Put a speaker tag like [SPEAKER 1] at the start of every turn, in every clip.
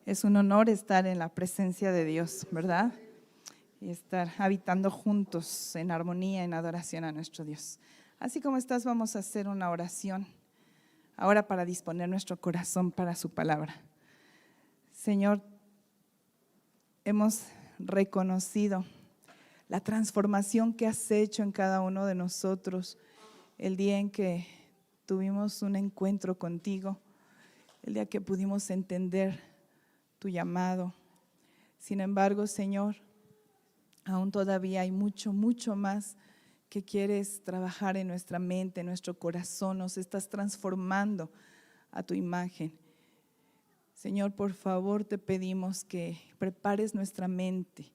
[SPEAKER 1] Es un honor estar en la presencia de Dios, ¿verdad? Y estar habitando juntos en armonía, en adoración a nuestro Dios. Así como estás, vamos a hacer una oración ahora para disponer nuestro corazón para su palabra. Señor, hemos reconocido la transformación que has hecho en cada uno de nosotros el día en que tuvimos un encuentro contigo, el día que pudimos entender tu llamado. Sin embargo, Señor, aún todavía hay mucho más que quieres trabajar en nuestra mente, en nuestro corazón. Nos estás transformando a tu imagen. Señor, por favor, te pedimos que prepares nuestra mente.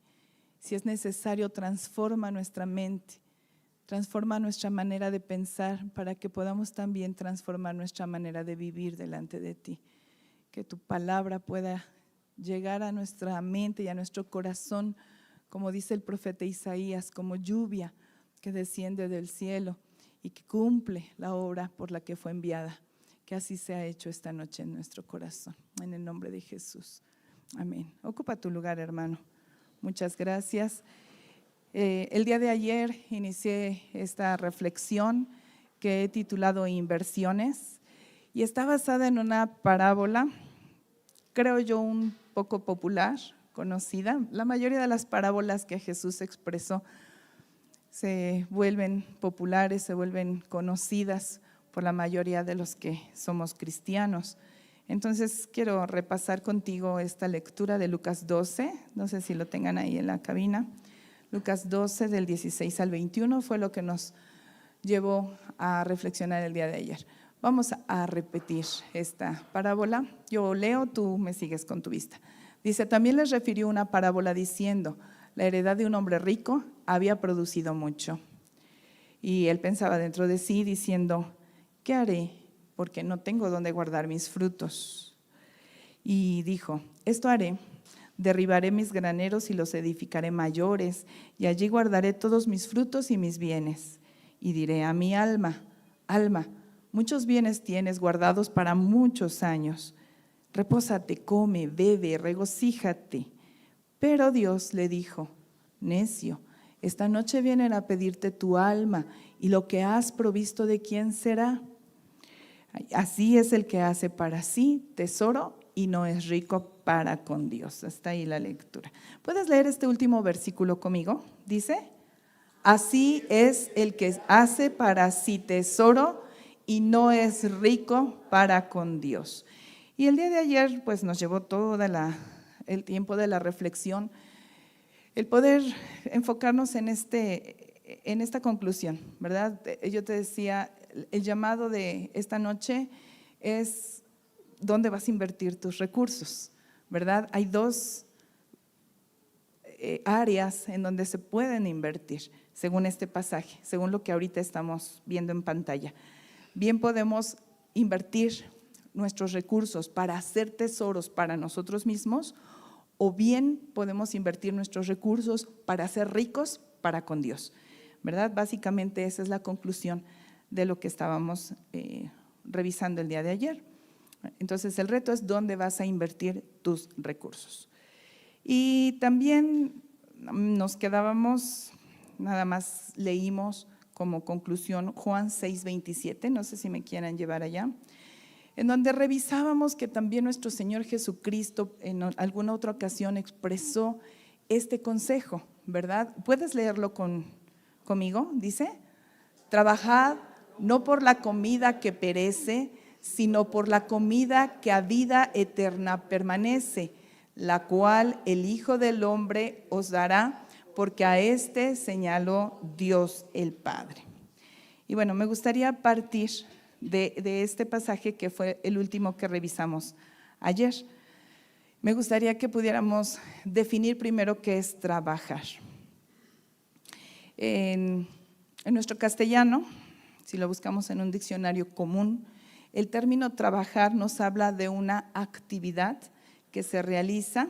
[SPEAKER 1] Si es necesario, transforma nuestra mente, transforma nuestra manera de pensar para que podamos también transformar nuestra manera de vivir delante de ti. Que tu palabra pueda llegar a nuestra mente y a nuestro corazón, como dice el profeta Isaías, como lluvia que desciende del cielo y que cumple la obra por la que fue enviada. Que así sea hecho esta noche en nuestro corazón, en el nombre de Jesús. Amén. Ocupa tu lugar, hermano. Muchas gracias. El día de ayer inicié esta reflexión que he titulado Inversiones y está basada en una parábola, creo yo un poco popular, conocida. La mayoría de las parábolas que Jesús expresó se vuelven populares, se vuelven conocidas por la mayoría de los que somos cristianos. Entonces quiero repasar contigo esta lectura de Lucas 12, no sé si lo tengan ahí en la cabina. Lucas 12 del 16 al 21 fue lo que nos llevó a reflexionar el día de ayer. Vamos a repetir esta parábola. Yo leo, tú me sigues con tu vista. Dice, también les refirió una parábola diciendo, la heredad de un hombre rico había producido mucho. Y él pensaba dentro de sí diciendo, ¿qué haré? Porque no tengo dónde guardar mis frutos. Y dijo, esto haré, derribaré mis graneros y los edificaré mayores, y allí guardaré todos mis frutos y mis bienes. Y diré a mi alma, alma, muchos bienes tienes guardados para muchos años. Repósate, come, bebe, regocíjate. Pero Dios le dijo, necio, esta noche vienen a pedirte tu alma, y lo que has provisto, ¿de quién será? Así es el que hace para sí tesoro y no es rico para con Dios. Hasta ahí la lectura. ¿Puedes leer este último versículo conmigo? Dice, así es el que hace para sí tesoro y no es rico para con Dios. Y el día de ayer pues nos llevó todo el tiempo de la reflexión, el poder enfocarnos en esta conclusión, ¿verdad? Yo te decía, el llamado de esta noche es dónde vas a invertir tus recursos, ¿verdad? Hay dos áreas en donde se pueden invertir, según este pasaje, según lo que ahorita estamos viendo en pantalla. Bien podemos invertir nuestros recursos para hacer tesoros para nosotros mismos, o bien podemos invertir nuestros recursos para ser ricos para con Dios, ¿verdad? Básicamente esa es la conclusión de lo que estábamos revisando el día de ayer. Entonces el reto es dónde vas a invertir tus recursos. Y también nos quedábamos, nada más leímos como conclusión Juan 6:27, no sé si me quieran llevar allá, en donde revisábamos que también nuestro Señor Jesucristo en alguna otra ocasión expresó este consejo, ¿verdad? ¿Puedes leerlo conmigo? Dice, trabajad no por la comida que perece, sino por la comida que a vida eterna permanece, la cual el Hijo del Hombre os dará, porque a este señaló Dios el Padre. Y bueno, me gustaría partir de este pasaje que fue el último que revisamos ayer. Me gustaría que pudiéramos definir primero qué es trabajar. En nuestro castellano si lo buscamos en un diccionario común, el término trabajar nos habla de una actividad que se realiza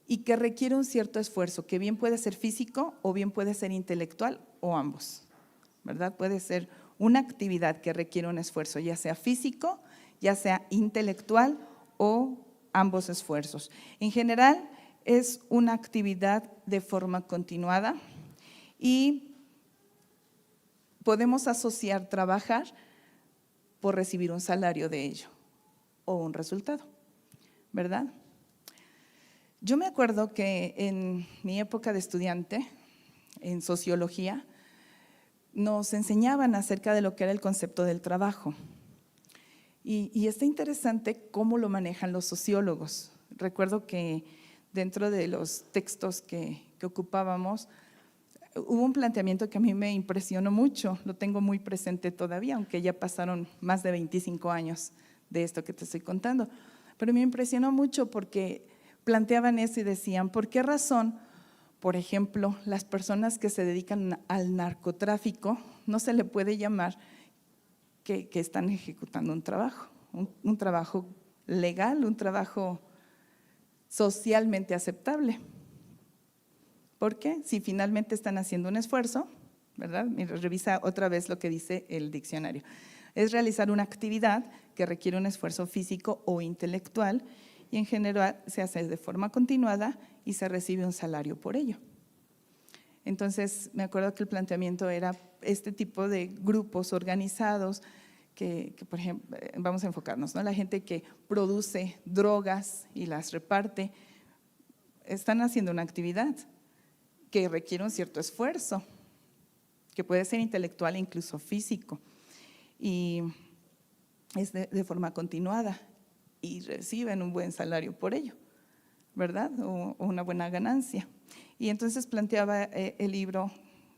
[SPEAKER 1] y que requiere un cierto esfuerzo, que bien puede ser físico o bien puede ser intelectual o ambos, ¿verdad? Puede ser una actividad que requiere un esfuerzo, ya sea físico, ya sea intelectual o ambos esfuerzos. En general, es una actividad de forma continuada y podemos asociar trabajar por recibir un salario de ello o un resultado, ¿verdad? Yo me acuerdo que en mi época de estudiante, en sociología, nos enseñaban acerca de lo que era el concepto del trabajo. Y está interesante cómo lo manejan los sociólogos. Recuerdo que dentro de los textos que ocupábamos, hubo un planteamiento que a mí me impresionó mucho, lo tengo muy presente todavía, aunque ya pasaron más de 25 años de esto que te estoy contando. Pero me impresionó mucho porque planteaban eso y decían, ¿por qué razón, por ejemplo, las personas que se dedican al narcotráfico no se le puede llamar que están ejecutando un trabajo legal, un trabajo socialmente aceptable? ¿Por qué? Si finalmente están haciendo un esfuerzo, ¿verdad? Mira, revisa otra vez lo que dice el diccionario. Es realizar una actividad que requiere un esfuerzo físico o intelectual y en general se hace de forma continuada y se recibe un salario por ello. Entonces, me acuerdo que el planteamiento era este tipo de grupos organizados que por ejemplo, vamos a enfocarnos, ¿no? La gente que produce drogas y las reparte, están haciendo una actividad que requiere un cierto esfuerzo, que puede ser intelectual e incluso físico, y es de forma continuada y reciben un buen salario por ello, ¿verdad? O una buena ganancia. Y entonces planteaba el libro,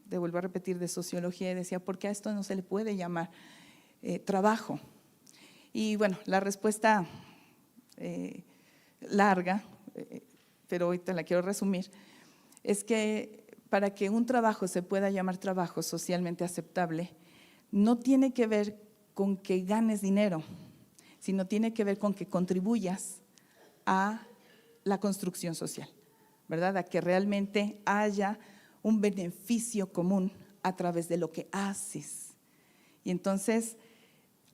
[SPEAKER 1] vuelvo a repetir, de sociología, y decía, ¿por qué a esto no se le puede llamar trabajo? Y bueno, la respuesta larga, pero hoy te la quiero resumir, es que para que un trabajo se pueda llamar trabajo socialmente aceptable, no tiene que ver con que ganes dinero, sino tiene que ver con que contribuyas a la construcción social, ¿verdad? A que realmente haya un beneficio común a través de lo que haces. Y entonces,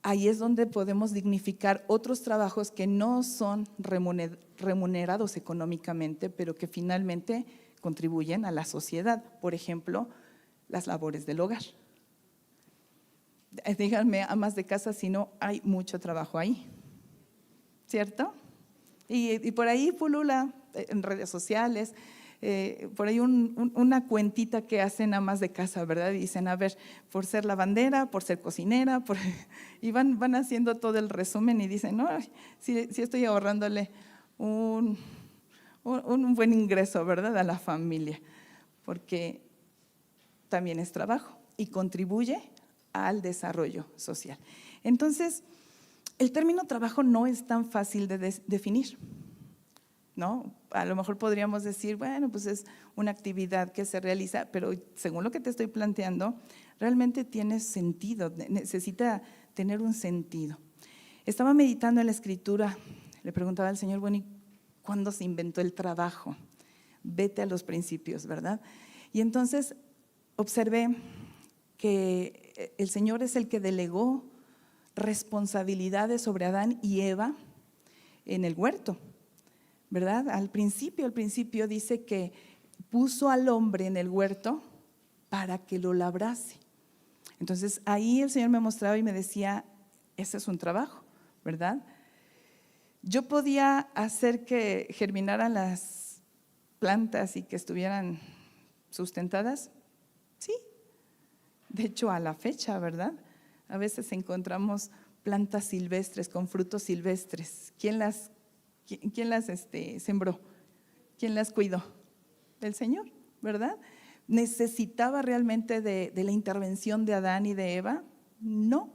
[SPEAKER 1] ahí es donde podemos dignificar otros trabajos que no son remunerados económicamente, pero que finalmente contribuyen a la sociedad. Por ejemplo, las labores del hogar. Díganme, amas de casa, si no hay mucho trabajo ahí, ¿cierto? Y por ahí pulula en redes sociales, por ahí una cuentita que hacen amas de casa, ¿verdad? Y dicen, a ver, por ser lavandera, por ser cocinera, y van haciendo todo el resumen y dicen, no, sí estoy ahorrándole un buen ingreso, ¿verdad? A la familia, porque también es trabajo y contribuye al desarrollo social. Entonces, el término trabajo no es tan fácil de definir, ¿no? A lo mejor podríamos decir, bueno, pues es una actividad que se realiza, pero según lo que te estoy planteando, realmente tiene sentido, necesita tener un sentido. Estaba meditando en la escritura, le preguntaba al Señor, bueno, ¿y cuándo se inventó el trabajo? Vete a los principios, ¿verdad? Y entonces observé que el Señor es el que delegó responsabilidades sobre Adán y Eva en el huerto, ¿verdad? Al principio dice que puso al hombre en el huerto para que lo labrase. Entonces ahí el Señor me mostraba y me decía, ese es un trabajo, ¿verdad? Yo podía hacer que germinaran las plantas y que estuvieran sustentadas, sí. De hecho, a la fecha, ¿verdad? A veces encontramos plantas silvestres con frutos silvestres. ¿Quién las sembró? ¿Quién las cuidó? El Señor, ¿verdad? ¿Necesitaba realmente de la intervención de Adán y de Eva? No,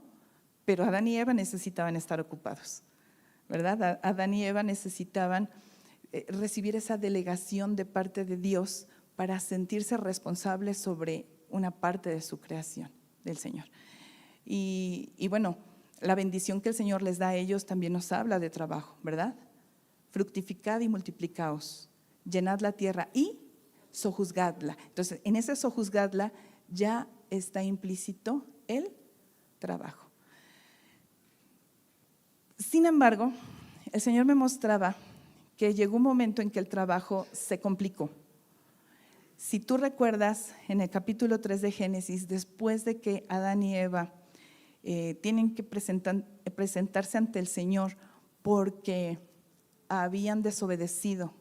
[SPEAKER 1] pero Adán y Eva necesitaban estar ocupados, ¿verdad? Adán y Eva necesitaban recibir esa delegación de parte de Dios para sentirse responsables sobre una parte de su creación del Señor. Y bueno, la bendición que el Señor les da a ellos también nos habla de trabajo, ¿verdad? Fructificad y multiplicaos, llenad la tierra y sojuzgadla. Entonces, en ese sojuzgadla ya está implícito el trabajo. Sin embargo, el Señor me mostraba que llegó un momento en que el trabajo se complicó. Si tú recuerdas, en el capítulo 3 de Génesis, después de que Adán y Eva tienen que presentarse ante el Señor porque habían desobedecido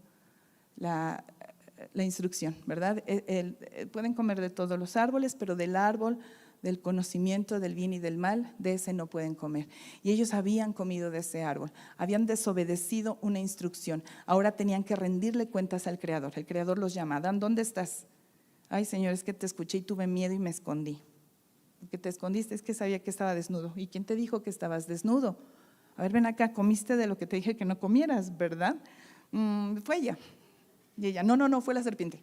[SPEAKER 1] la instrucción, ¿verdad? Pueden comer de todos los árboles, pero del árbol del conocimiento del bien y del mal, de ese no pueden comer. Y ellos habían comido de ese árbol, habían desobedecido una instrucción. Ahora tenían que rendirle cuentas al Creador. El Creador los llama: Adán, ¿dónde estás? Ay, Señor, es que te escuché y tuve miedo y me escondí. ¿Por qué te escondiste? Es que sabía que estaba desnudo. ¿Y quién te dijo que estabas desnudo? A ver, ven acá, comiste de lo que te dije que no comieras, ¿verdad? Fue ella. Y ella, no, fue la serpiente.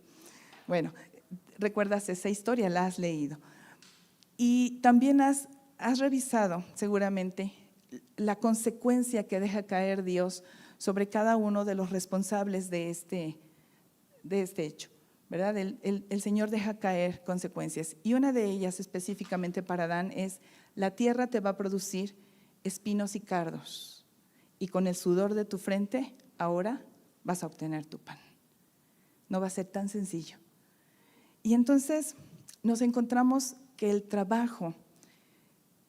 [SPEAKER 1] Bueno, recuerdas esa historia, la has leído. Y también has revisado seguramente la consecuencia que deja caer Dios sobre cada uno de los responsables de este hecho, ¿verdad? El Señor deja caer consecuencias, y una de ellas específicamente para Adán es: la tierra te va a producir espinos y cardos, y con el sudor de tu frente ahora vas a obtener tu pan. No va a ser tan sencillo. Y entonces nos encontramos que el trabajo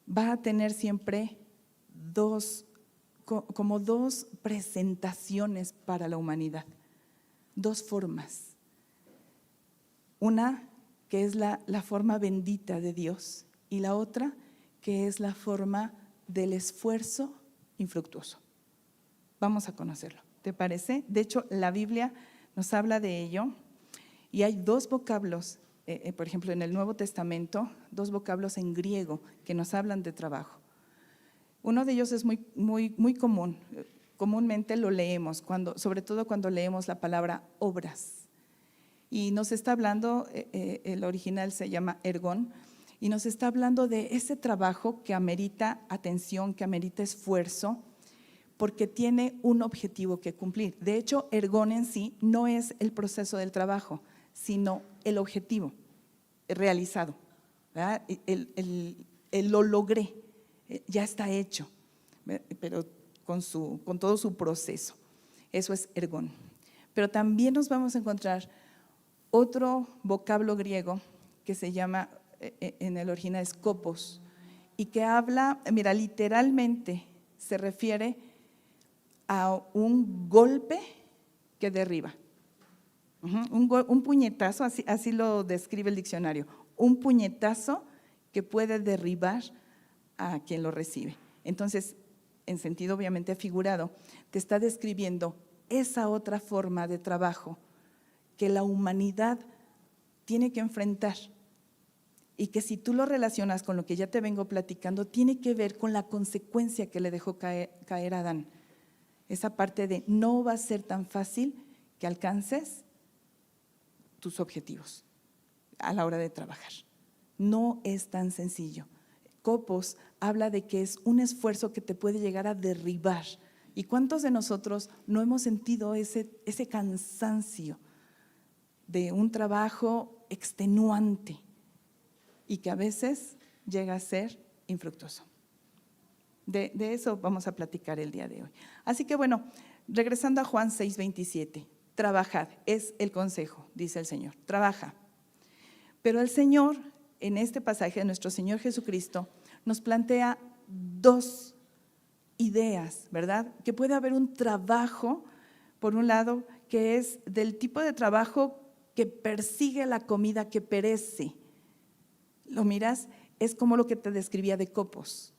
[SPEAKER 1] va a tener siempre como dos presentaciones para la humanidad, dos formas. Una que es la forma bendita de Dios, y la otra que es la forma del esfuerzo infructuoso. Vamos a conocerlo, ¿te parece? De hecho, la Biblia nos habla de ello, y hay dos vocablos, por ejemplo, en el Nuevo Testamento, dos vocablos en griego que nos hablan de trabajo. Uno de ellos es muy común, comúnmente lo leemos, sobre todo cuando leemos la palabra obras. Y nos está hablando, el original se llama ergón, y nos está hablando de ese trabajo que amerita atención, que amerita esfuerzo, porque tiene un objetivo que cumplir. De hecho, ergón en sí no es el proceso del trabajo, sino el objetivo realizado, ¿verdad? Lo logré, ya está hecho, pero con todo su proceso. Eso es ergón. Pero también nos vamos a encontrar otro vocablo griego que se llama, en el original, skopos, y que habla, mira, literalmente se refiere a un golpe que derriba. Un puñetazo, así lo describe el diccionario, un puñetazo que puede derribar a quien lo recibe. Entonces, en sentido obviamente figurado, te está describiendo esa otra forma de trabajo que la humanidad tiene que enfrentar, y que si tú lo relacionas con lo que ya te vengo platicando, tiene que ver con la consecuencia que le dejó caer a Adán. Esa parte de no va a ser tan fácil que alcances tus objetivos a la hora de trabajar. No es tan sencillo. Copos habla de que es un esfuerzo que te puede llegar a derribar. ¿Y cuántos de nosotros no hemos sentido ese cansancio de un trabajo extenuante y que a veces llega a ser infructuoso? De eso vamos a platicar el día de hoy. Así que bueno, regresando a Juan 6:27, trabajad, es el consejo, dice el Señor, trabaja. Pero el Señor, en este pasaje, nuestro Señor Jesucristo, nos plantea dos ideas, ¿verdad? Que puede haber un trabajo, por un lado, que es del tipo de trabajo que persigue la comida que perece. ¿Lo miras? Es como lo que te describía de Copos.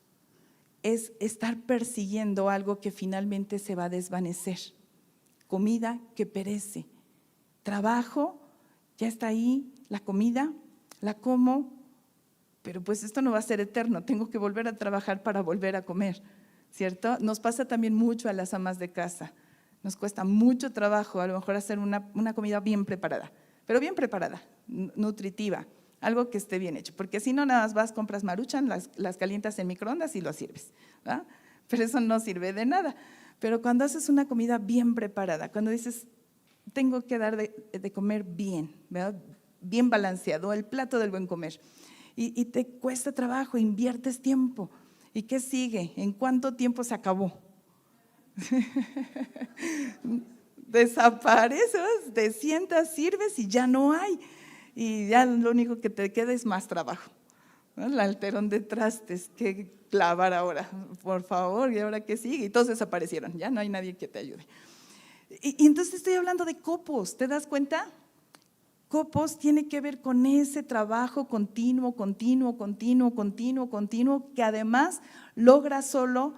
[SPEAKER 1] Es estar persiguiendo algo que finalmente se va a desvanecer. Comida que perece. Trabajo, ya está ahí, la comida, la como, pero pues esto no va a ser eterno, tengo que volver a trabajar para volver a comer, ¿cierto? Nos pasa también mucho a las amas de casa. Nos cuesta mucho trabajo a lo mejor hacer una comida bien preparada, pero bien preparada, nutritiva, algo que esté bien hecho, porque si no nada más vas, compras Maruchan, las calientas en microondas y lo sirves, ¿verdad? Pero eso no sirve de nada. Pero cuando haces una comida bien preparada, cuando dices, tengo que dar de comer bien, ¿verdad? Bien balanceado, el plato del buen comer, y te cuesta trabajo, inviertes tiempo, ¿y qué sigue? ¿En cuánto tiempo se acabó? Desapareces, te sientas, sirves y ya no hay, y ya lo único que te queda es más trabajo, ¿no? El alterón de trastes, que lavar ahora, por favor, ¿y ahora qué sigue? Y todos desaparecieron, ya no hay nadie que te ayude. Y entonces estoy hablando de copos, ¿te das cuenta? Copos tiene que ver con ese trabajo continuo, que además logra solo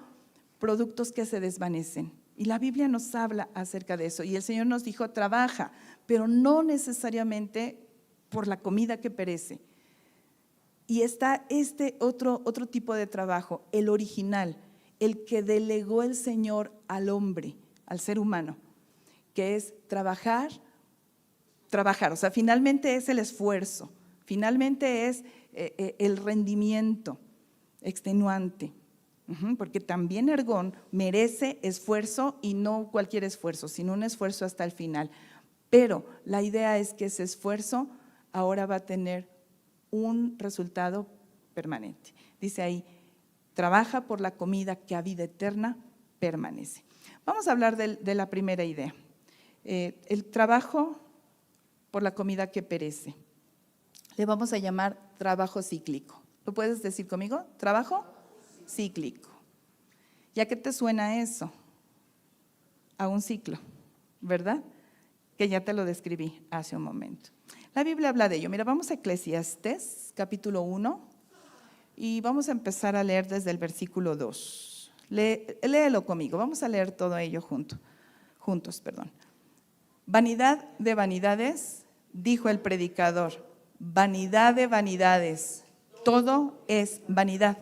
[SPEAKER 1] productos que se desvanecen. Y la Biblia nos habla acerca de eso. Y el Señor nos dijo, trabaja, pero no necesariamente por la comida que perece. Y está este otro tipo de trabajo, el original, el que delegó el Señor al hombre, al ser humano, que es trabajar, o sea, finalmente es el esfuerzo, finalmente es el rendimiento extenuante, porque también ergón merece esfuerzo y no cualquier esfuerzo, sino un esfuerzo hasta el final. Pero la idea es que ese esfuerzo ahora va a tener un resultado permanente. Dice ahí, trabaja por la comida que a vida eterna permanece. Vamos a hablar de la primera idea, el trabajo por la comida que perece. Le vamos a llamar trabajo cíclico. ¿Lo puedes decir conmigo? Trabajo cíclico. ¿Ya qué te suena eso? A un ciclo, ¿verdad? Que ya te lo describí hace un momento. La Biblia habla de ello. Mira, vamos a Eclesiastés, capítulo 1, y vamos a empezar a leer desde el versículo 2. Léelo conmigo, vamos a leer todo ello juntos. Vanidad de vanidades, dijo el predicador, vanidad de vanidades, todo es vanidad.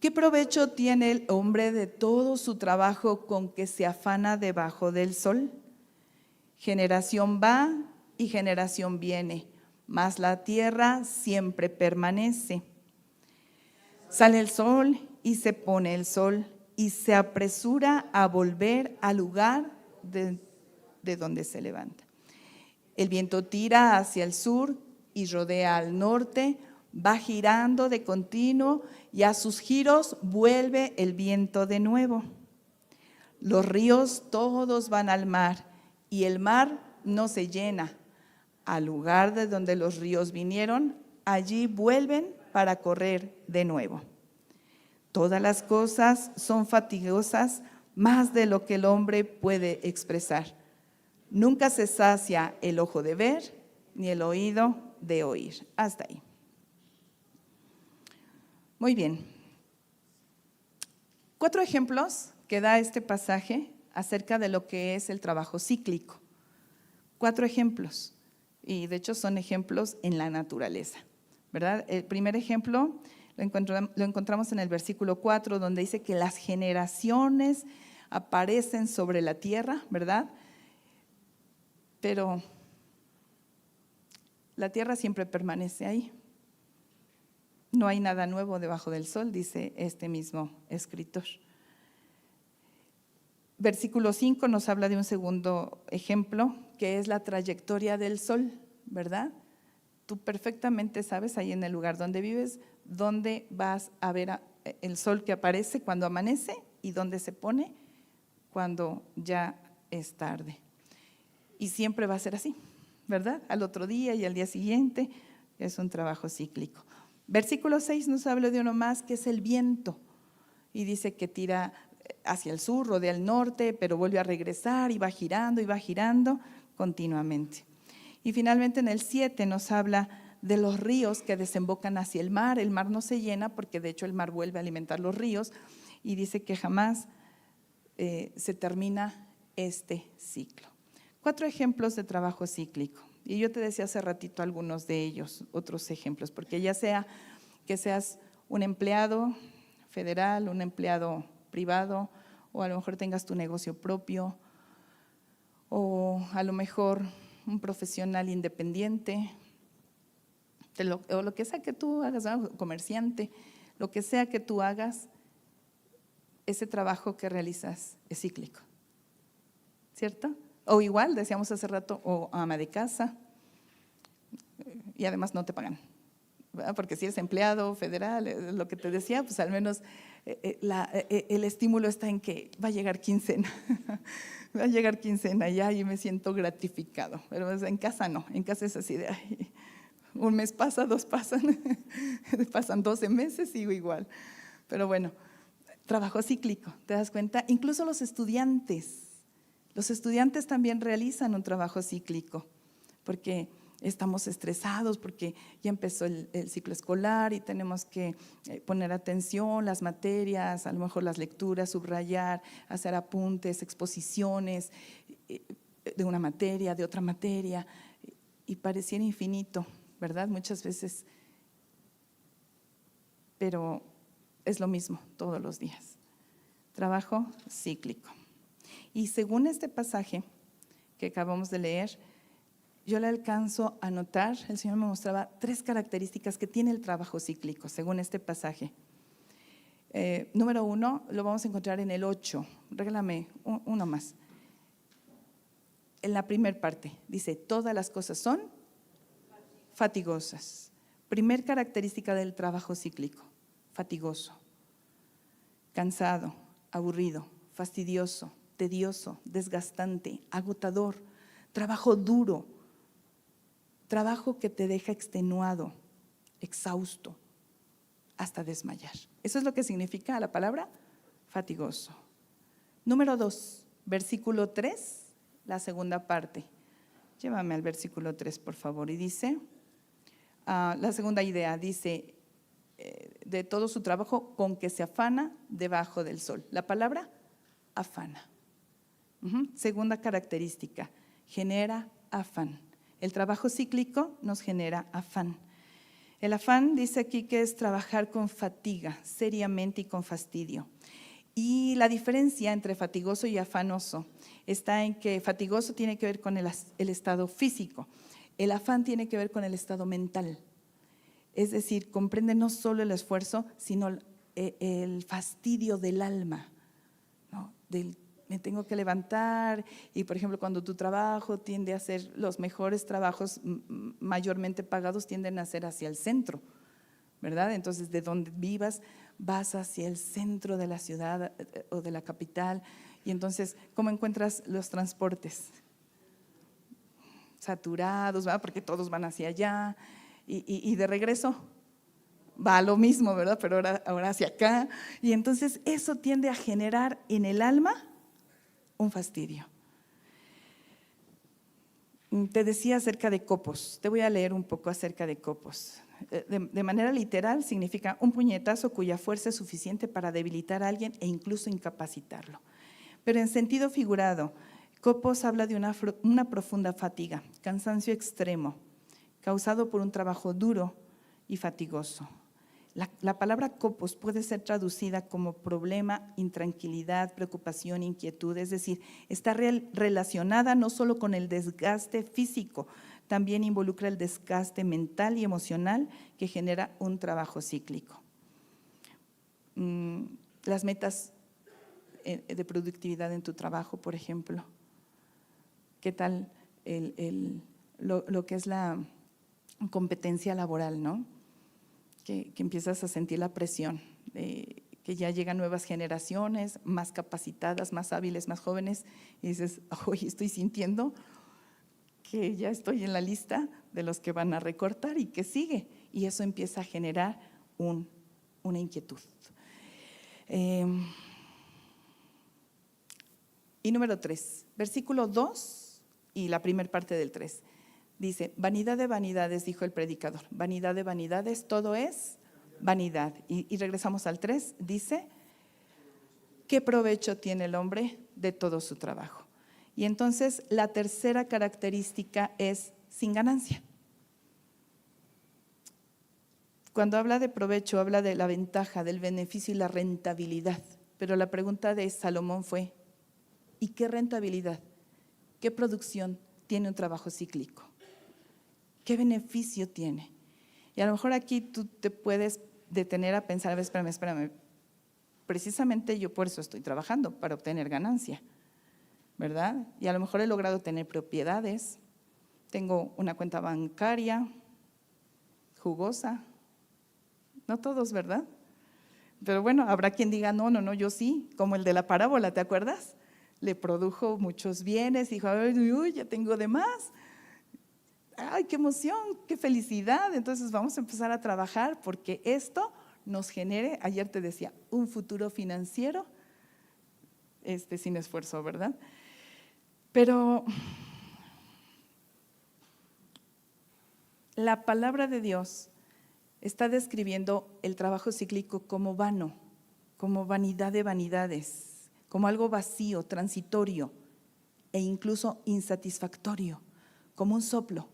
[SPEAKER 1] ¿Qué provecho tiene el hombre de todo su trabajo con que se afana debajo del sol? Generación va y generación viene, mas la tierra siempre permanece. Sale el sol y se pone el sol y se apresura a volver al lugar de donde se levanta. El viento tira hacia el sur y rodea al norte, va girando de continuo y a sus giros vuelve el viento de nuevo. Los ríos todos van al mar y el mar no se llena. Al lugar de donde los ríos vinieron, allí vuelven para correr de nuevo. Todas las cosas son fatigosas, más de lo que el hombre puede expresar. Nunca se sacia el ojo de ver, ni el oído de oír. Hasta ahí. Muy bien. 4 ejemplos que da este pasaje acerca de lo que es el trabajo cíclico. 4 ejemplos. Y de hecho son ejemplos en la naturaleza, ¿verdad? El primer ejemplo lo encontramos en el versículo 4, donde dice que las generaciones aparecen sobre la tierra, ¿verdad? Pero la tierra siempre permanece ahí. No hay nada nuevo debajo del sol, dice este mismo escritor. Versículo 5 nos habla de un segundo ejemplo, que es la trayectoria del sol, ¿verdad? Tú perfectamente sabes ahí en el lugar donde vives, dónde vas a ver el sol que aparece cuando amanece y dónde se pone cuando ya es tarde. Y siempre va a ser así, ¿verdad? Al otro día y al día siguiente es un trabajo cíclico. Versículo 6 nos habla de uno más, que es el viento, y dice que tira hacia el sur, rodea el norte, pero vuelve a regresar y va girando continuamente. Y finalmente en el 7 nos habla de los ríos que desembocan hacia el mar. El mar no se llena porque de hecho el mar vuelve a alimentar los ríos, y dice que jamás se termina este ciclo. 4 ejemplos de trabajo cíclico. Y yo te decía hace ratito algunos de ellos, otros ejemplos, porque ya sea que seas un empleado federal, un empleado privado, o a lo mejor tengas tu negocio propio, o a lo mejor un profesional independiente, o lo que sea que tú hagas, ¿no? Comerciante, lo que sea que tú hagas, ese trabajo que realizas es cíclico, ¿cierto? O igual, decíamos hace rato, o ama de casa, y además no te pagan, ¿verdad? Porque si eres empleado federal, lo que te decía, pues al menos el estímulo está en que va a llegar quincena, va a llegar quincena ya y me siento gratificado, pero en casa no, en casa es así de, ay, un mes pasa, dos pasan, pasan 12 meses, sigo igual, pero bueno, trabajo cíclico, ¿te das cuenta? Incluso los estudiantes también realizan un trabajo cíclico, porque estamos estresados, porque ya empezó el ciclo escolar y tenemos que poner atención, las materias, a lo mejor las lecturas, subrayar, hacer apuntes, exposiciones de una materia, de otra materia, y pareciera infinito, ¿verdad? Muchas veces, pero es lo mismo todos los días. Trabajo cíclico. Y según este pasaje que acabamos de leer, yo le alcanzo a notar, el Señor me mostraba 3 características que tiene el trabajo cíclico, según este pasaje. Número 1, lo vamos a encontrar en el 8, régálame uno más. En la primera parte, dice, todas las cosas son fatigosas. Primer característica del trabajo cíclico, fatigoso, cansado, aburrido, fastidioso, tedioso, desgastante, agotador, trabajo duro, trabajo que te deja extenuado, exhausto, hasta desmayar. Eso es lo que significa la palabra fatigoso. Número 2, versículo 3, la segunda parte. Llévame al versículo 3, por favor, y dice, la segunda idea, dice, de todo su trabajo con que se afana debajo del sol. La palabra afana. Segunda característica, genera afán. El trabajo cíclico nos genera afán. El afán dice aquí que es trabajar con fatiga, seriamente y con fastidio. Y la diferencia entre fatigoso y afanoso está en que fatigoso tiene que ver con el estado físico, el afán tiene que ver con el estado mental. Es decir, comprende no solo el esfuerzo, sino el fastidio del alma, ¿no? Me tengo que levantar y, por ejemplo, cuando tu trabajo tiende a ser los mejores trabajos mayormente pagados tienden a ser hacia el centro, ¿verdad? Entonces, de donde vivas, vas hacia el centro de la ciudad o de la capital y entonces, ¿cómo encuentras los transportes? Saturados, ¿verdad? Porque todos van hacia allá y de regreso va a lo mismo, ¿verdad? Pero ahora hacia acá. Y entonces eso tiende a generar en el alma un fastidio. Te decía acerca de copos, te voy a leer un poco acerca de copos. De manera literal significa un puñetazo cuya fuerza es suficiente para debilitar a alguien e incluso incapacitarlo. Pero en sentido figurado, copos habla de una profunda fatiga, cansancio extremo, causado por un trabajo duro y fatigoso. La palabra copos puede ser traducida como problema, intranquilidad, preocupación, inquietud, es decir, está relacionada no solo con el desgaste físico, también involucra el desgaste mental y emocional que genera un trabajo cíclico. Las metas de productividad en tu trabajo, por ejemplo, ¿qué tal lo que es la competencia laboral, ¿no? Que empiezas a sentir la presión, que ya llegan nuevas generaciones, más capacitadas, más hábiles, más jóvenes, y dices, hoy estoy sintiendo que ya estoy en la lista de los que van a recortar y que sigue, y eso empieza a generar una inquietud. Y número 3, versículo 2 y la primera parte del 3. Dice, vanidad de vanidades, dijo el predicador, vanidad de vanidades, todo es vanidad. Y regresamos al 3, dice, ¿qué provecho tiene el hombre de todo su trabajo? Y entonces la tercera característica es sin ganancia. Cuando habla de provecho, habla de la ventaja, del beneficio y la rentabilidad. Pero la pregunta de Salomón fue, ¿y qué rentabilidad? ¿Qué producción tiene un trabajo cíclico? ¿Qué beneficio tiene? Y a lo mejor aquí tú te puedes detener a pensar, a ver, espérame, precisamente yo por eso estoy trabajando, para obtener ganancia, ¿verdad? Y a lo mejor he logrado tener propiedades, tengo una cuenta bancaria jugosa, no todos, ¿verdad? Pero bueno, habrá quien diga, no, yo sí, como el de la parábola, ¿te acuerdas? Le produjo muchos bienes, dijo, uy, ya tengo de más. ¡Ay, qué emoción, qué felicidad! Entonces vamos a empezar a trabajar porque esto nos genere, ayer te decía, un futuro financiero sin esfuerzo, ¿verdad? Pero la palabra de Dios está describiendo el trabajo cíclico como vano, como vanidad de vanidades, como algo vacío, transitorio e incluso insatisfactorio, como un soplo,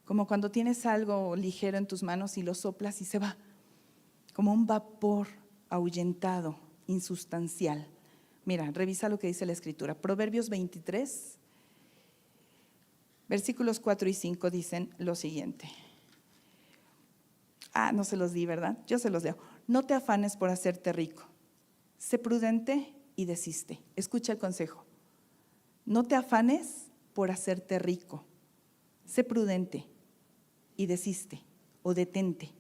[SPEAKER 1] como cuando tienes algo ligero en tus manos y lo soplas y se va, como un vapor ahuyentado, insustancial. Mira, revisa lo que dice la Escritura. Proverbios 23, versículos 4 y 5 dicen lo siguiente. No se los di, ¿verdad? Yo se los leo. No te afanes por hacerte rico. Sé prudente y desiste. Escucha el consejo. No te afanes por hacerte rico. Sé prudente y desiste o detente.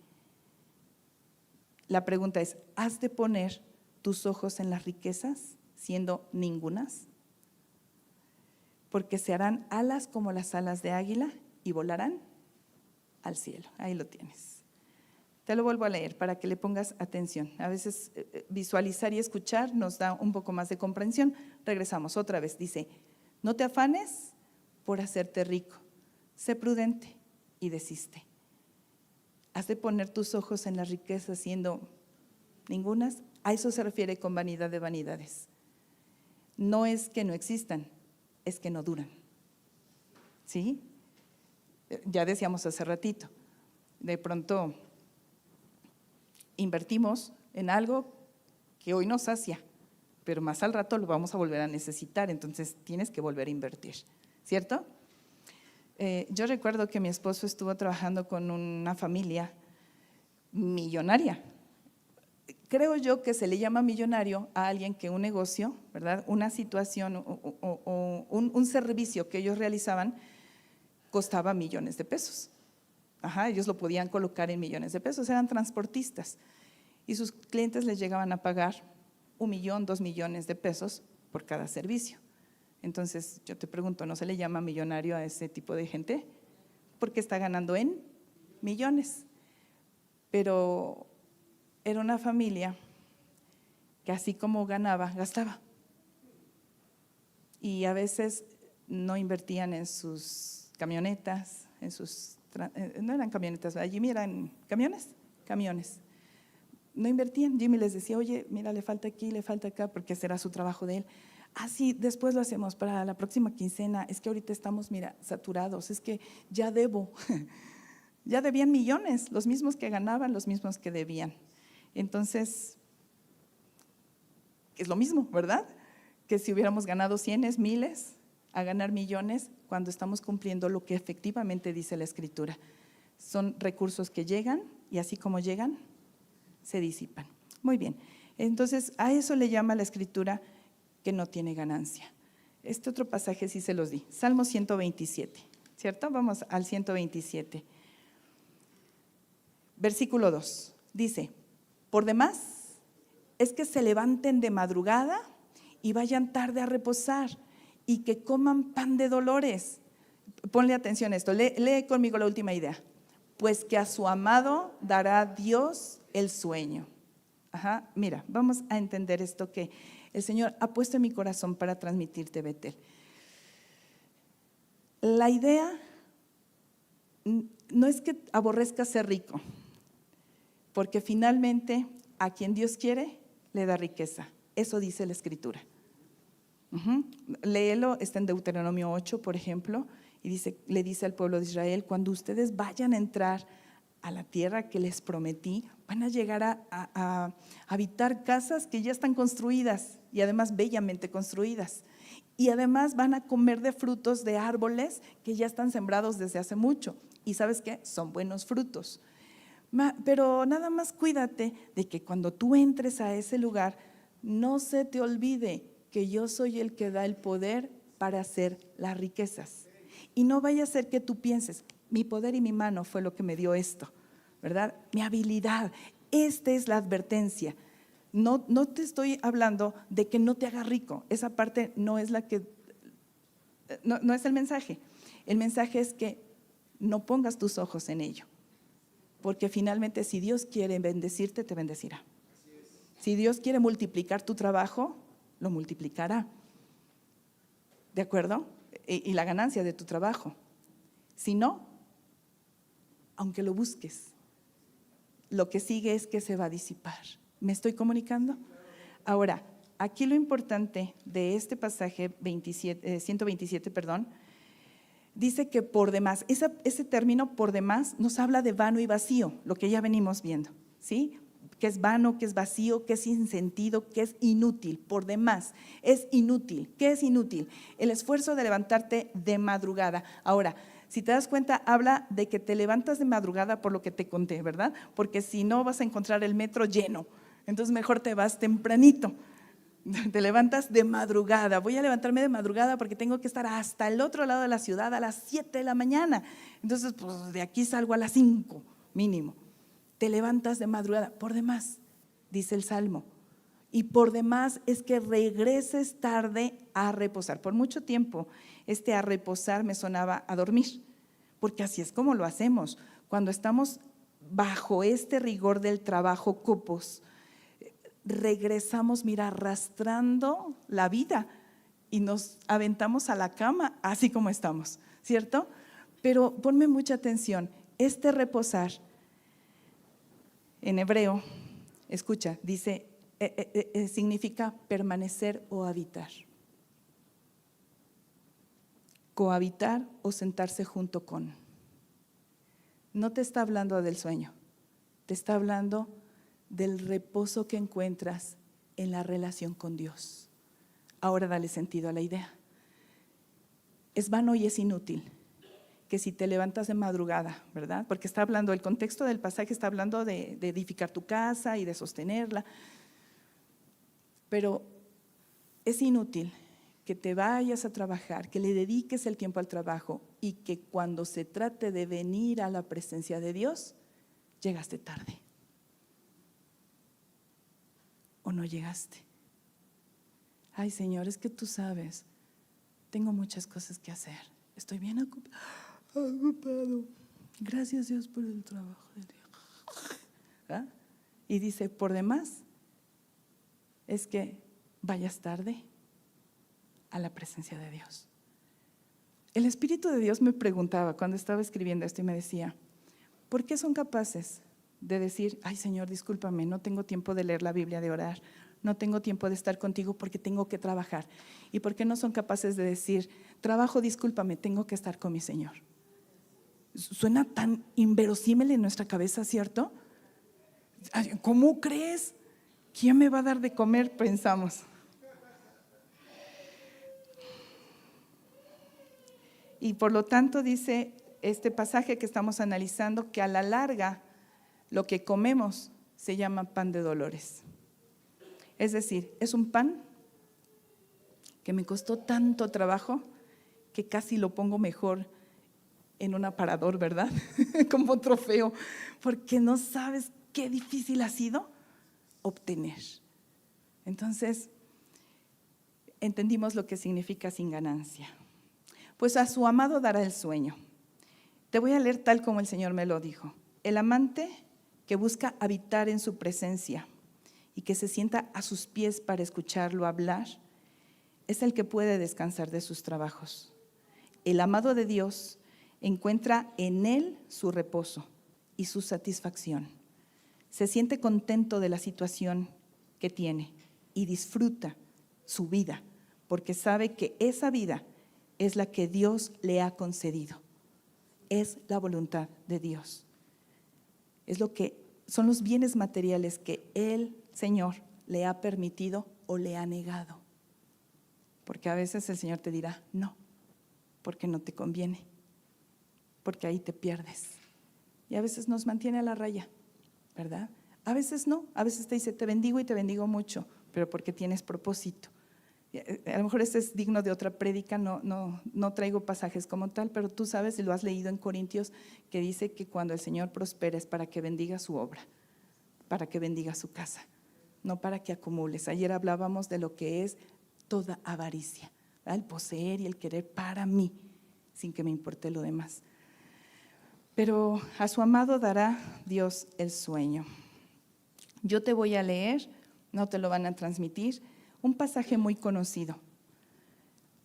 [SPEAKER 1] La pregunta es, ¿has de poner tus ojos en las riquezas siendo ningunas? Porque se harán alas como las alas de águila y volarán al cielo. Ahí lo tienes. Te lo vuelvo a leer para que le pongas atención. A veces visualizar y escuchar nos da un poco más de comprensión. Regresamos otra vez. Dice, no te afanes por hacerte rico. Sé prudente y desiste. ¿Has de poner tus ojos en las riquezas siendo ningunas? A eso se refiere con vanidad de vanidades. No es que no existan, es que no duran. ¿Sí? Ya decíamos hace ratito, de pronto invertimos en algo que hoy nos sacia, pero más al rato lo vamos a volver a necesitar, entonces tienes que volver a invertir, ¿cierto? Yo recuerdo que mi esposo estuvo trabajando con una familia millonaria. Creo yo que se le llama millonario a alguien que un negocio, ¿verdad? Una situación o un servicio que ellos realizaban costaba millones de pesos. Ellos lo podían colocar en millones de pesos, eran transportistas y sus clientes les llegaban a pagar 1 millón, 2 millones de pesos por cada servicio. Entonces yo te pregunto, ¿no se le llama millonario a ese tipo de gente? Porque está ganando en millones. Pero era una familia que así como ganaba, gastaba. Y a veces no invertían en sus camionetas, no eran camionetas, Jimmy eran camiones. No invertían. Jimmy les decía, oye, mira, le falta aquí, le falta acá, porque ese era su trabajo de él. Sí, después lo hacemos para la próxima quincena. Es que ahorita estamos, mira, saturados, es que ya debo. Ya debían millones, los mismos que ganaban, los mismos que debían. Entonces, es lo mismo, ¿verdad? Que si hubiéramos ganado cienes, miles, a ganar millones, cuando estamos cumpliendo lo que efectivamente dice la Escritura. Son recursos que llegan y así como llegan, se disipan. Muy bien, entonces a eso le llama la Escritura que no tiene ganancia. Este otro pasaje sí se los di, Salmo 127, ¿cierto? Vamos al 127. Versículo 2, dice, por demás es que se levanten de madrugada y vayan tarde a reposar y que coman pan de dolores. Ponle atención a esto, lee conmigo la última idea. Pues que a su amado dará Dios el sueño. Mira, vamos a entender esto que el Señor ha puesto en mi corazón para transmitirte, Betel. La idea no es que aborrezca ser rico, porque finalmente a quien Dios quiere le da riqueza. Eso dice la Escritura. Léelo, está en Deuteronomio 8, por ejemplo, y le dice al pueblo de Israel, cuando ustedes vayan a entrar a la tierra que les prometí, van a llegar a habitar casas que ya están construidas y además bellamente construidas. Y además van a comer de frutos de árboles que ya están sembrados desde hace mucho. Y ¿sabes qué? Son buenos frutos. Pero nada más cuídate de que cuando tú entres a ese lugar, no se te olvide que yo soy el que da el poder para hacer las riquezas. Y no vaya a ser que tú pienses, mi poder y mi mano fue lo que me dio esto, ¿verdad? Mi habilidad. Esta es la advertencia. No te estoy hablando de que no te haga rico. Esa parte no es no es el mensaje. El mensaje es que no pongas tus ojos en ello. Porque finalmente si Dios quiere bendecirte, te bendecirá. Si Dios quiere multiplicar tu trabajo, lo multiplicará. ¿De acuerdo? Y la ganancia de tu trabajo. Si no, aunque lo busques, lo que sigue es que se va a disipar. ¿Me estoy comunicando? Ahora, aquí lo importante de este pasaje 127, dice que por demás, ese término por demás nos habla de vano y vacío, lo que ya venimos viendo, ¿sí? Que es vano, que es vacío, que es sin sentido, que es inútil, por demás, es inútil. ¿Qué es inútil? El esfuerzo de levantarte de madrugada. Ahora, si te das cuenta, habla de que te levantas de madrugada por lo que te conté, ¿verdad? Porque si no vas a encontrar el metro lleno, entonces mejor te vas tempranito. Te levantas de madrugada. Voy a levantarme de madrugada porque tengo que estar hasta el otro lado de la ciudad a las 7 de la mañana. Entonces, pues de aquí salgo a las 5 mínimo. Te levantas de madrugada, por demás, dice el Salmo. Y por demás es que regreses tarde a reposar. Por mucho tiempo, a reposar me sonaba a dormir, porque así es como lo hacemos. Cuando estamos bajo este rigor del trabajo copos, regresamos, mira, arrastrando la vida y nos aventamos a la cama así como estamos, ¿cierto? Pero ponme mucha atención, este reposar en hebreo, escucha, dice, significa permanecer o habitar. Cohabitar o sentarse junto con. No te está hablando del sueño, te está hablando del reposo que encuentras en la relación con Dios. Ahora dale sentido a la idea. Es vano y es inútil que si te levantas de madrugada, ¿verdad? Porque está hablando, el contexto del pasaje está hablando de edificar tu casa y de sostenerla, pero es inútil que te vayas a trabajar, que le dediques el tiempo al trabajo y que cuando se trate de venir a la presencia de Dios, llegaste tarde. ¿O no llegaste? Ay, Señor, es que tú sabes, tengo muchas cosas que hacer, estoy bien ocupado. Gracias, Dios, por el trabajo de Dios. ¿Ah? Y dice, por demás, es que vayas tarde a la presencia de Dios. El Espíritu de Dios me preguntaba cuando estaba escribiendo esto y me decía, ¿por qué son capaces de decir, ay Señor, discúlpame, no tengo tiempo de leer la Biblia, de orar, no tengo tiempo de estar contigo porque tengo que trabajar? ¿Y por qué no son capaces de decir, trabajo, discúlpame, tengo que estar con mi Señor? Suena tan inverosímil en nuestra cabeza, ¿cierto? ¿Cómo crees? ¿Quién me va a dar de comer? Pensamos. Y por lo tanto dice este pasaje que estamos analizando que a la larga lo que comemos se llama pan de dolores. Es decir, es un pan que me costó tanto trabajo que casi lo pongo mejor en un aparador, ¿verdad? Como trofeo, porque no sabes qué difícil ha sido obtener. Entonces, entendimos lo que significa sin ganancia. Pues a su amado dará el sueño. Te voy a leer tal como el Señor me lo dijo. El amante que busca habitar en su presencia y que se sienta a sus pies para escucharlo hablar, es el que puede descansar de sus trabajos. El amado de Dios encuentra en él su reposo y su satisfacción. Se siente contento de la situación que tiene y disfruta su vida, porque sabe que esa vida es la que Dios le ha concedido. Es la voluntad de Dios. Son los bienes materiales que el Señor le ha permitido o le ha negado. Porque a veces el Señor te dirá, no, porque no te conviene, porque ahí te pierdes. Y a veces nos mantiene a la raya, ¿verdad? A veces no, a veces te dice, te bendigo y te bendigo mucho, pero porque tienes propósito. A lo mejor este es digno de otra prédica, no traigo pasajes como tal, pero tú sabes y lo has leído en Corintios, que dice que cuando el Señor prospera es para que bendiga su obra, para que bendiga su casa, no para que acumules. Ayer hablábamos de lo que es toda avaricia, ¿verdad? El poseer y el querer para mí, sin que me importe lo demás. Pero a su amado dará Dios el sueño. Yo te voy a leer, no te lo van a transmitir, un pasaje muy conocido.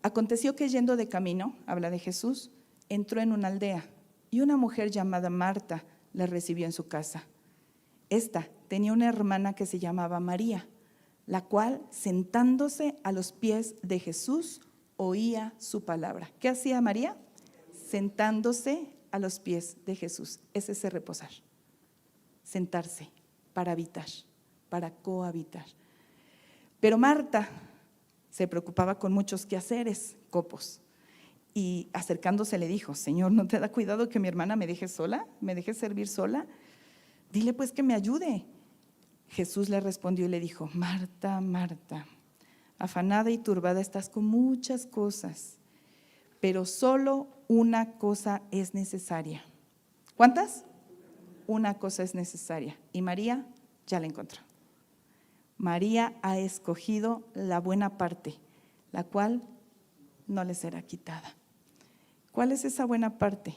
[SPEAKER 1] Aconteció que yendo de camino, habla de Jesús, entró en una aldea y una mujer llamada Marta le recibió en su casa. Esta tenía una hermana que se llamaba María, la cual, sentándose a los pies de Jesús, oía su palabra. ¿Qué hacía María? Sentándose a los pies de Jesús. Es ese reposar, sentarse para habitar, para cohabitar. Pero Marta se preocupaba con muchos quehaceres, copos, y acercándose le dijo, Señor, ¿no te da cuidado que mi hermana me deje sola? ¿Me deje servir sola? Dile pues que me ayude. Jesús le respondió y le dijo, Marta, Marta, afanada y turbada estás con muchas cosas, pero solo una cosa es necesaria. ¿Cuántas? Una cosa es necesaria. Y María ya la encontró. María ha escogido la buena parte, la cual no le será quitada. ¿Cuál es esa buena parte?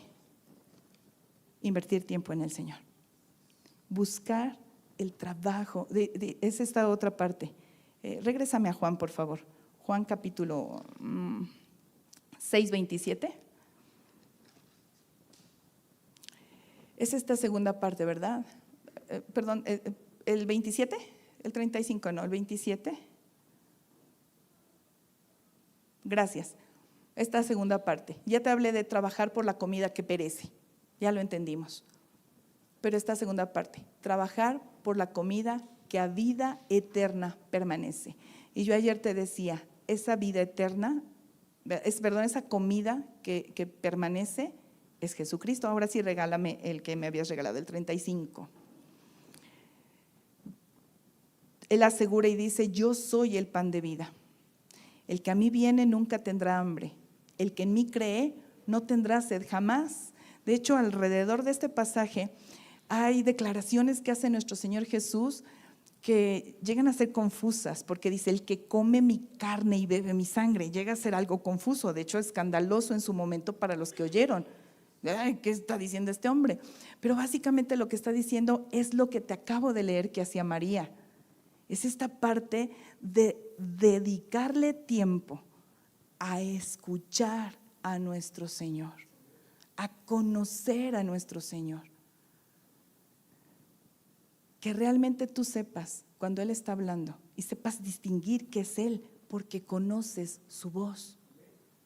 [SPEAKER 1] Invertir tiempo en el Señor. Buscar el trabajo. Es esta otra parte. Regrésame a Juan, por favor. Juan capítulo 6, 27. Es esta segunda parte, ¿verdad? Perdón, el 27, el 35, no, el 27. Gracias. Esta segunda parte. Ya te hablé de trabajar por la comida que perece. Ya lo entendimos. Pero esta segunda parte, trabajar por la comida que a vida eterna permanece. Y yo ayer te decía, esa vida eterna, esa comida que permanece es Jesucristo. Ahora sí regálame el que me habías regalado, el 35. Él asegura y dice, yo soy el pan de vida. El que a mí viene nunca tendrá hambre. El que en mí cree no tendrá sed jamás. De hecho, alrededor de este pasaje hay declaraciones que hace nuestro Señor Jesús que llegan a ser confusas, porque dice, el que come mi carne y bebe mi sangre, llega a ser algo confuso, de hecho escandaloso en su momento para los que oyeron. Ay, ¿qué está diciendo este hombre? Pero básicamente lo que está diciendo es lo que te acabo de leer que hacía María. Es esta parte de dedicarle tiempo a escuchar a nuestro Señor, a conocer a nuestro Señor. Que realmente tú sepas cuando Él está hablando y sepas distinguir que es Él porque conoces su voz.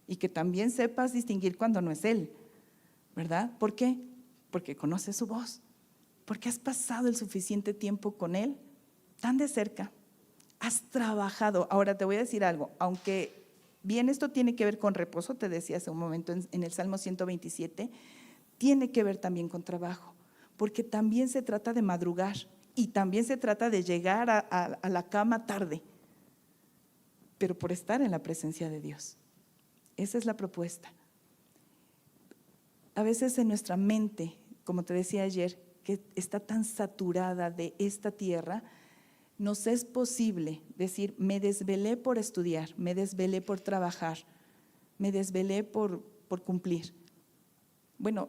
[SPEAKER 1] Y que también sepas distinguir cuando no es Él, ¿verdad? ¿Por qué? Porque conoces su voz, porque has pasado el suficiente tiempo con Él, tan de cerca, has trabajado. Ahora te voy a decir algo, aunque bien esto tiene que ver con reposo, te decía hace un momento en el Salmo 127, tiene que ver también con trabajo, porque también se trata de madrugar y también se trata de llegar a la cama tarde, pero por estar en la presencia de Dios. Esa es la propuesta. A veces en nuestra mente, como te decía ayer, que está tan saturada de esta tierra, nos es posible decir, me desvelé por estudiar, me desvelé por trabajar, me desvelé por cumplir. Bueno,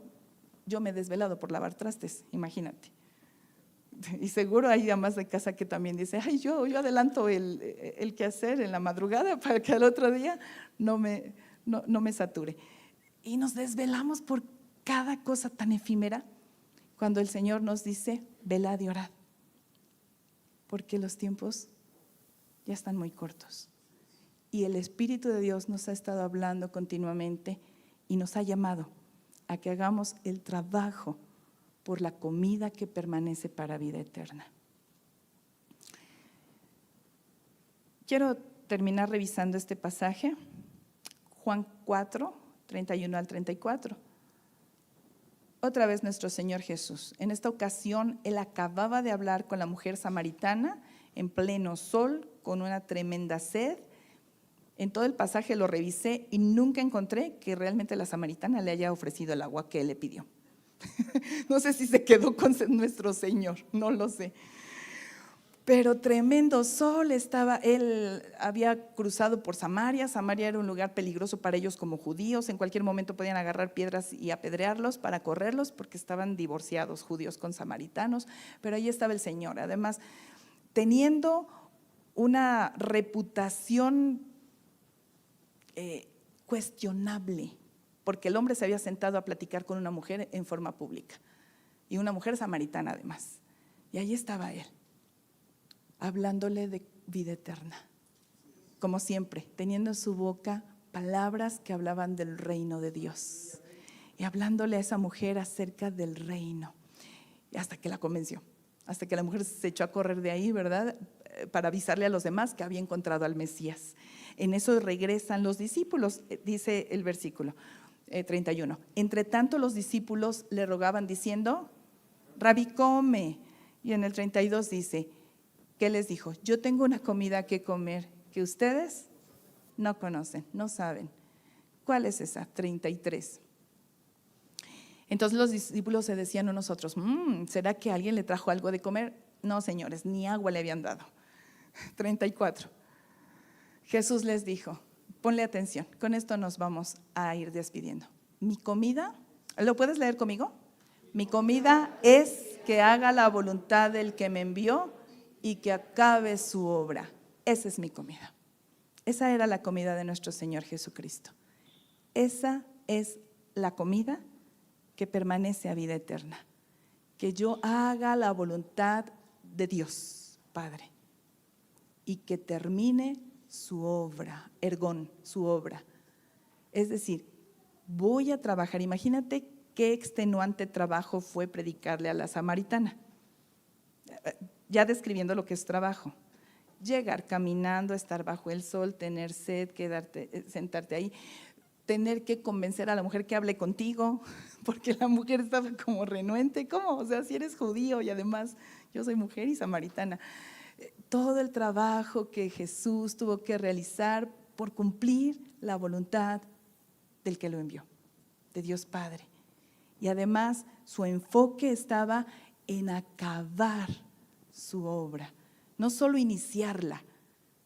[SPEAKER 1] yo me he desvelado por lavar trastes, imagínate. Y seguro hay amas de casa que también dicen, ay, yo adelanto el quehacer en la madrugada para que al otro día no me sature. Y nos desvelamos por cada cosa tan efímera cuando el Señor nos dice, velad y orad, porque los tiempos ya están muy cortos. Y el Espíritu de Dios nos ha estado hablando continuamente y nos ha llamado a que hagamos el trabajo por la comida que permanece para vida eterna. Quiero terminar revisando este pasaje, Juan 4, 31 al 34. otra vez nuestro Señor Jesús. En esta ocasión, Él acababa de hablar con la mujer samaritana en pleno sol, con una tremenda sed. En todo el pasaje lo revisé y nunca encontré que realmente la samaritana le haya ofrecido el agua que Él le pidió. No sé si se quedó con nuestro Señor, no lo sé. Pero tremendo sol estaba, él había cruzado por Samaria. Samaria era un lugar peligroso para ellos como judíos. En cualquier momento podían agarrar piedras y apedrearlos para correrlos porque estaban divorciados judíos con samaritanos. Pero ahí estaba el Señor, además teniendo una reputación cuestionable, porque el hombre se había sentado a platicar con una mujer en forma pública, y una mujer samaritana además. Y ahí estaba él, hablándole de vida eterna, como siempre, teniendo en su boca palabras que hablaban del reino de Dios, y hablándole a esa mujer acerca del reino, y hasta que la convenció, hasta que la mujer se echó a correr de ahí, ¿verdad?, para avisarle a los demás que había encontrado al Mesías. En eso regresan los discípulos, dice el versículo 31. Entre tanto los discípulos le rogaban diciendo: Rabí, come. Y en el 32 dice, ¿qué les dijo? Yo tengo una comida que comer que ustedes no conocen, no saben. ¿Cuál es esa? 33. Entonces los discípulos se decían a nosotros, ¿será que alguien le trajo algo de comer? No, señores, ni agua le habían dado. 34. Jesús les dijo, ponle atención, con esto nos vamos a ir despidiendo. Mi comida, ¿lo puedes leer conmigo? Mi comida es que haga la voluntad del que me envió y que acabe su obra. Esa es mi comida. Esa era la comida de nuestro Señor Jesucristo. Esa es la comida que permanece a vida eterna. Que yo haga la voluntad de Dios, Padre, y que termine su obra, ergón, su obra. Es decir, voy a trabajar. Imagínate qué extenuante trabajo fue predicarle a la samaritana. Ya describiendo lo que es trabajo. Llegar caminando, estar bajo el sol, tener sed, quedarte, sentarte ahí, tener que convencer a la mujer que hable contigo, porque la mujer estaba como renuente. ¿Cómo? O sea, si eres judío y además yo soy mujer y samaritana. Todo el trabajo que Jesús tuvo que realizar por cumplir la voluntad del que lo envió, de Dios Padre. Y además su enfoque estaba en acabar su obra, no solo iniciarla,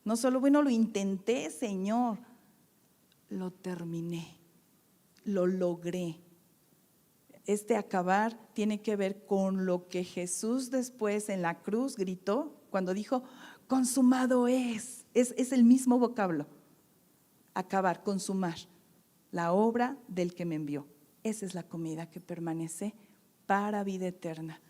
[SPEAKER 1] no solo, bueno, lo intenté, Señor, lo terminé, lo logré. Este acabar tiene que ver con lo que Jesús después en la cruz gritó cuando dijo, consumado es el mismo vocablo, acabar, consumar, la obra del que me envió. Esa es la comida que permanece para vida eterna.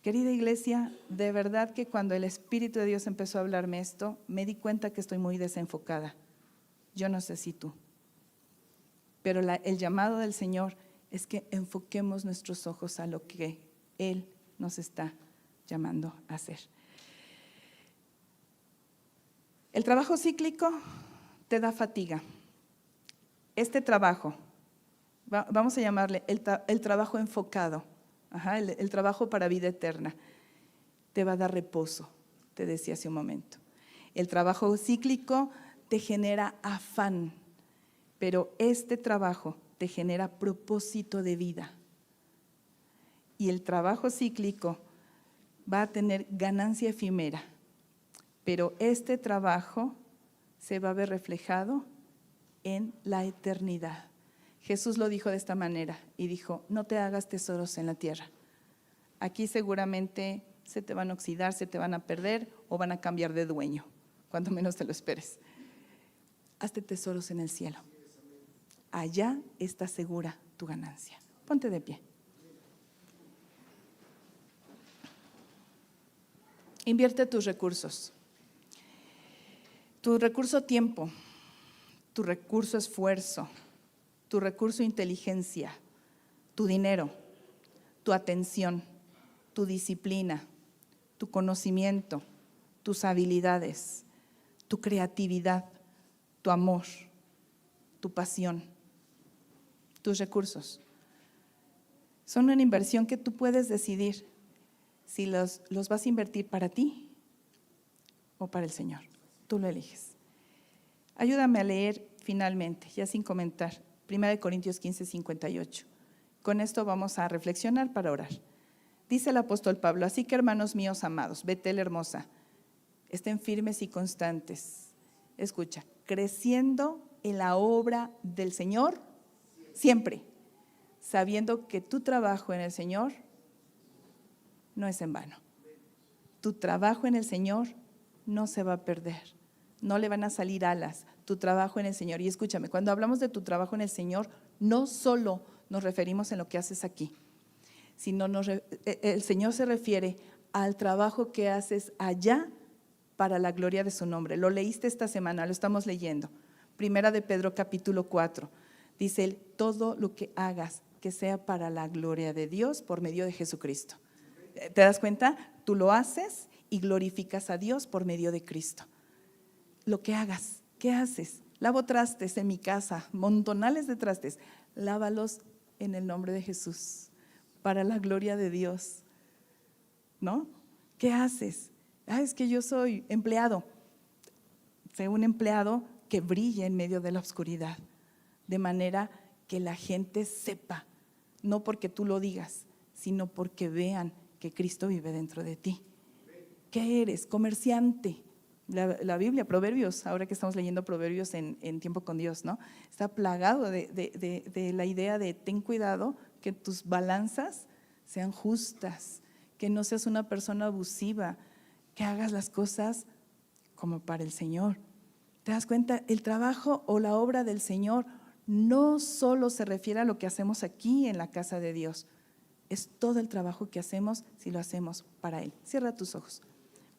[SPEAKER 1] Querida iglesia, de verdad que cuando el Espíritu de Dios empezó a hablarme esto, me di cuenta que estoy muy desenfocada. Yo no sé si tú, pero el llamado del Señor es que enfoquemos nuestros ojos a lo que Él nos está llamando a hacer. El trabajo cíclico te da fatiga. Este trabajo, vamos a llamarle el trabajo enfocado, el trabajo para vida eterna, te va a dar reposo, te decía hace un momento. El trabajo cíclico te genera afán, pero este trabajo te genera propósito de vida. Y el trabajo cíclico va a tener ganancia efímera, pero este trabajo se va a ver reflejado en la eternidad. Jesús lo dijo de esta manera y dijo, no te hagas tesoros en la tierra. Aquí seguramente se te van a oxidar, se te van a perder o van a cambiar de dueño, cuando menos te lo esperes. Hazte tesoros en el cielo. Allá está segura tu ganancia. Ponte de pie. Invierte tus recursos. Tu recurso tiempo, tu recurso esfuerzo, tu recurso inteligencia, tu dinero, tu atención, tu disciplina, tu conocimiento, tus habilidades, tu creatividad, tu amor, tu pasión, tus recursos. Son una inversión que tú puedes decidir si los vas a invertir para ti o para el Señor. Tú lo eliges. Ayúdame a leer finalmente, ya sin comentar, 1 Corintios 15, 58. Con esto vamos a reflexionar para orar. Dice el apóstol Pablo: así que, hermanos míos amados, Betel hermosa, estén firmes y constantes. Escucha, creciendo en la obra del Señor siempre, sabiendo que tu trabajo en el Señor no es en vano. Tu trabajo en el Señor no se va a perder, no le van a salir alas. Tu trabajo en el Señor. Y escúchame, cuando hablamos de tu trabajo en el Señor, no solo nos referimos en lo que haces aquí, sino el Señor se refiere al trabajo que haces allá para la gloria de su nombre. Lo leíste esta semana, lo estamos leyendo. Primera de Pedro capítulo 4. Dice él: todo lo que hagas que sea para la gloria de Dios por medio de Jesucristo. ¿Te das cuenta? Tú lo haces y glorificas a Dios por medio de Cristo. Lo que hagas, ¿qué haces? Lavo trastes en mi casa, montonales de trastes. Lávalos en el nombre de Jesús, para la gloria de Dios, ¿no? ¿Qué haces? Es que yo soy empleado. Sé un empleado que brille en medio de la oscuridad, de manera que la gente sepa, no porque tú lo digas, sino porque vean que Cristo vive dentro de ti. ¿Qué eres? Comerciante. La Biblia, Proverbios, ahora que estamos leyendo Proverbios en Tiempo con Dios, ¿no? Está plagado de la idea de ten cuidado que tus balanzas sean justas, que no seas una persona abusiva, que hagas las cosas como para el Señor. ¿Te das cuenta? El trabajo o la obra del Señor no solo se refiere a lo que hacemos aquí en la casa de Dios, es todo el trabajo que hacemos si lo hacemos para Él. Cierra tus ojos.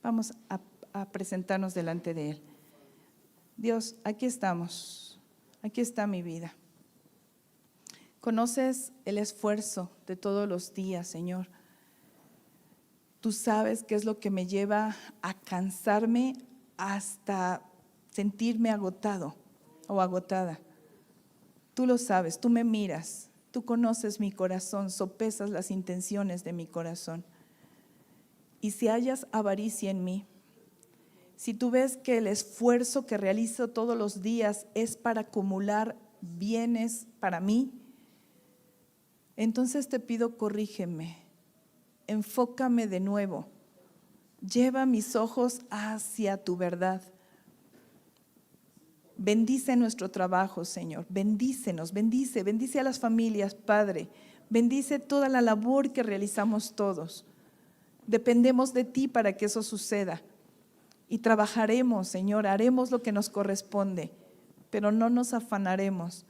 [SPEAKER 1] Vamos a presentarnos delante de Él. Dios, aquí estamos, aquí está mi vida. Conoces el esfuerzo de todos los días, Señor. Tú sabes qué es lo que me lleva a cansarme hasta sentirme agotado o agotada. Tú lo sabes, tú me miras, tú conoces mi corazón, sopesas las intenciones de mi corazón. Y si hayas avaricia en mí, si tú ves que el esfuerzo que realizo todos los días es para acumular bienes para mí, entonces te pido, corrígeme, enfócame de nuevo, lleva mis ojos hacia tu verdad. Bendice nuestro trabajo, Señor, bendícenos, bendice a las familias, Padre, bendice toda la labor que realizamos todos. Dependemos de ti para que eso suceda. Y trabajaremos, Señor, haremos lo que nos corresponde, pero no nos afanaremos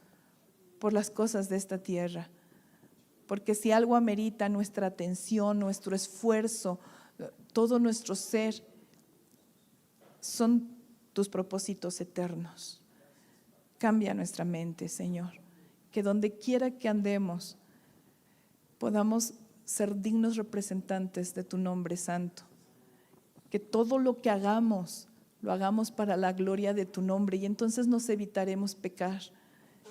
[SPEAKER 1] por las cosas de esta tierra. Porque si algo amerita nuestra atención, nuestro esfuerzo, todo nuestro ser, son tus propósitos eternos. Cambia nuestra mente, Señor, que donde quiera que andemos, podamos ser dignos representantes de tu nombre santo. Que todo lo que hagamos, lo hagamos para la gloria de tu nombre, y entonces nos evitaremos pecar,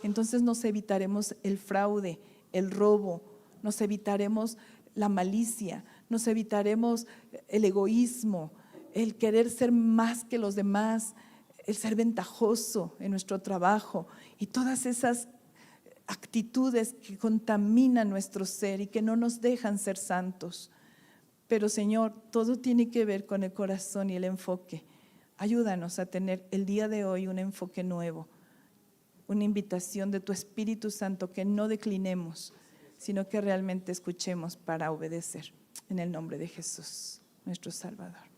[SPEAKER 1] entonces nos evitaremos el fraude, el robo, nos evitaremos la malicia, nos evitaremos el egoísmo, el querer ser más que los demás, el ser ventajoso en nuestro trabajo y todas esas actitudes que contaminan nuestro ser y que no nos dejan ser santos. Pero Señor, todo tiene que ver con el corazón y el enfoque. Ayúdanos a tener el día de hoy un enfoque nuevo, una invitación de tu Espíritu Santo, que no declinemos, sino que realmente escuchemos para obedecer. En el nombre de Jesús, nuestro Salvador.